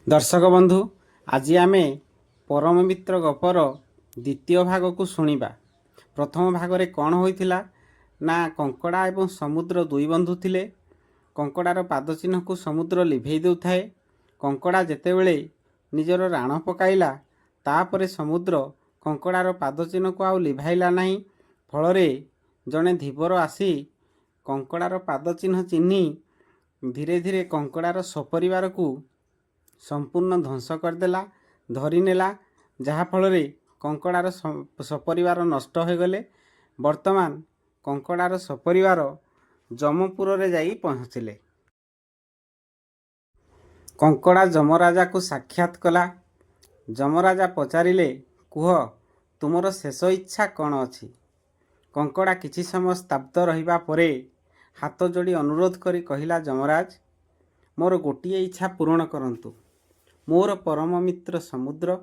दर्शक बंधु आज आम परम मित्र गपर द्वितीय भाग को शुणा। प्रथम भाग में कौन होता ना कंकड़ा एवं समुद्र दुई बंधु थिले। कंकड़ार पाद चिन्ह को समुद्र लिभेई देउथाए। कंकड़ा जेतेबेले निजर राण पकाइला तापरे समुद्र कंकड़ार पाद चिन्ह को आउ लिभाइला नहीं। फल जड़े धीवर आसी कंकड़ार पाद चिन्ह चिन्ही धीरे धीरे कंकड़ार सपरिवार को संपूर्ण ध्वंस करदेला, धरी नेला, जहाँफल कंकड़ार सपरिवार नष्ट हो गले। वर्तमान कंकड़ार सपरिवार जमपुर रे जाई पहुँचिले। कंकड़ा जमराजा को साक्षात कला। जमराजा पचारिले, कुह तुमर शेष इच्छा कौन अछि? कंकड़ा किछि समय स्तब्ध रहिबा परे हाथ जोड़ी अनुरोध करी कहिला, जमराज मोर गोटिए इच्छा पूरण करंतु। मोर परम मित्र समुद्र,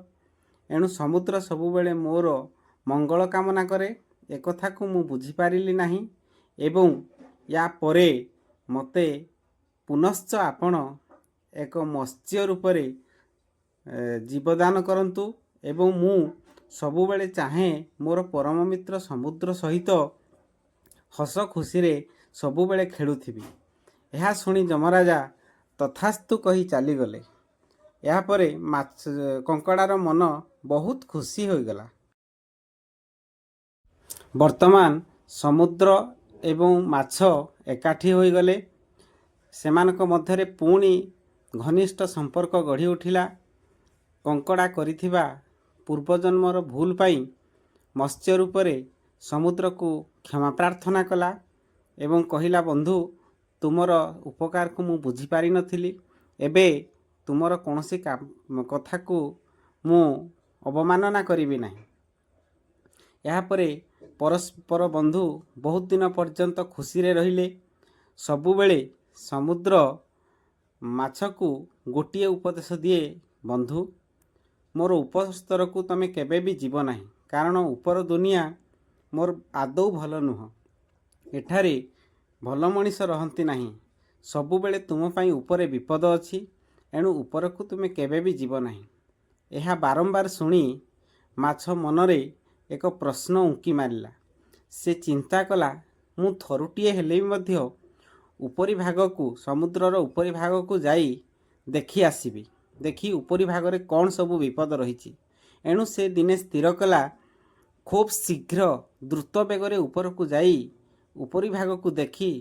एणु समुद्र सबुबेले मोर मंगल कामना करे। एक कथा को मु बुझी पारिली नाही एवं या परे मते पुनश्च आपण एक मत्स्य रूपरे जीवदान करंतु एवं मु सबुबेले चाहे मोर परम मित्र समुद्र सहित हस खुशी रे सबुबेले खेलुथिबी। यह सुनी जमराजा तथास्तु कही चलीगले। यापरे कंकड़ार मन बहुत खुशी हो गला। वर्तमान समुद्र एवं माछ एकाठी हो गले। सेमानक मध्यरे पुणी घनिष्ठ संपर्क गढ़ी उठिला। कंकड़ा करिथिबा पूर्वजन्मर भूल पाई मत्स्य रूपरे समुद्र को क्षमा प्रार्थना कला एवं कहिला, बंधु तुमर उपकार को मु बुझी पारि नथिली। एबे तुमर कौनसी कथा को मु अवमानना करिबी नाही। यापरे परस्पर बंधु बहुत दिन पर्यंत खुशी रे रहिले। सबुबेले समुद्र माछ को गोटिए उपदेश दिए, बंधु मोर उपस्तर को तमे केबे भी जीव नाही, कारण ऊपर दुनिया मोर आदौ भल नुह। एठारे भल मनीष रहंती नाही। सबुबेले तुम पाई उपरे विपद अछि, एणु ऊपर को तुमे केबे भी जीव नाही। यह बारंबार शुणी माछ मनरे एक प्रश्न उंकी मारिला। से चिंता कला, मु थरुटिए हेले मध्य उपरी भाग को समुद्रर उपरी भाग को जाई देखी आसीबी, देखी उपरी भाग रे कौन सबु विपद रही। एणु से दिने स्थिर कला, खूब शीघ्र द्रुत बेगरे ऊपर को जाई उपरी भाग को देखी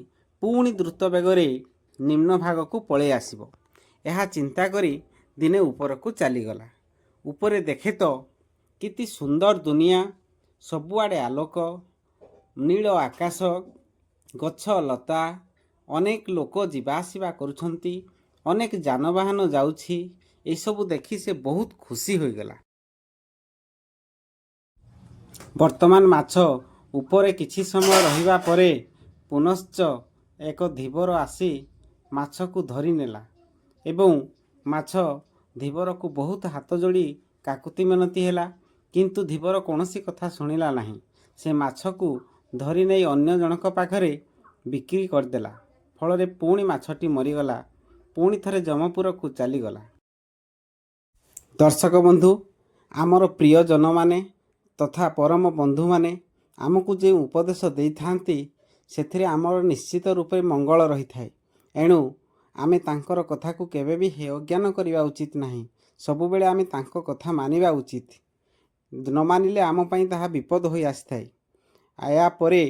पुणी द्रुत बेगरे निम्न भाग को पळे आसीबो। यह चिंता करी दिने ऊपर को चलीगला। ऊपरे देखे तो किति सुंदर दुनिया, सबुआड़े आलोक, नील आकाश, गछ लता, अनेक लोक जीवा आसिबा करुछंती, अनेक जानवाहन जाउछि। ए सबु देखी से बहुत खुशी हो गला। वर्तमान माछ ऊपरे किछि समय रहिबा परे पुनश्च एक धीवर आसी माछ को धरी नेला एवं माछ धीवर को बहुत हाथ जोड़ी काकुति मिनती हैला, किंतु धीवर कौनसी कथा शुणिला नहीं। से माछ को धरी नहीं अन्य जनक पाखरे बिक्री करदेला। फल रे पुणी माछटी मरीगला, पुणी थरे जमपुर को चलीगला। दर्शक बंधु, आमर प्रिय जन माने तथा परम बंधु माने आमको जो उपदेश दे थांती सेथिरे आमर निश्चित रूपे मंगल रही थाए। एणु आमे तांकर कथा को केबे भी हेय ज्ञान करिवा उचित नाही। सबुबेले आमे तांको कथा मानिबा उचित, न मानिले आम पई ताहा विपद होई आसिथाए। आया परे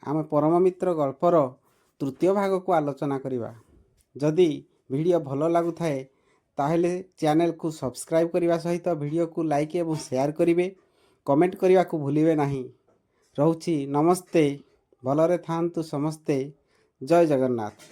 आमे परम मित्र गल्पर तृतीय भाग को आलोचना करिबा। जदि वीडियो भलो लागु थाए ताहेले चैनल को सब्सक्राइब करिबा सहित वीडियो को लाइक एवं शेयर करिवे। कमेंट करिबा को भूलिबे नाही। रहूछि नमस्ते। भलरे थांतु समस्ते। जय जगन्नाथ।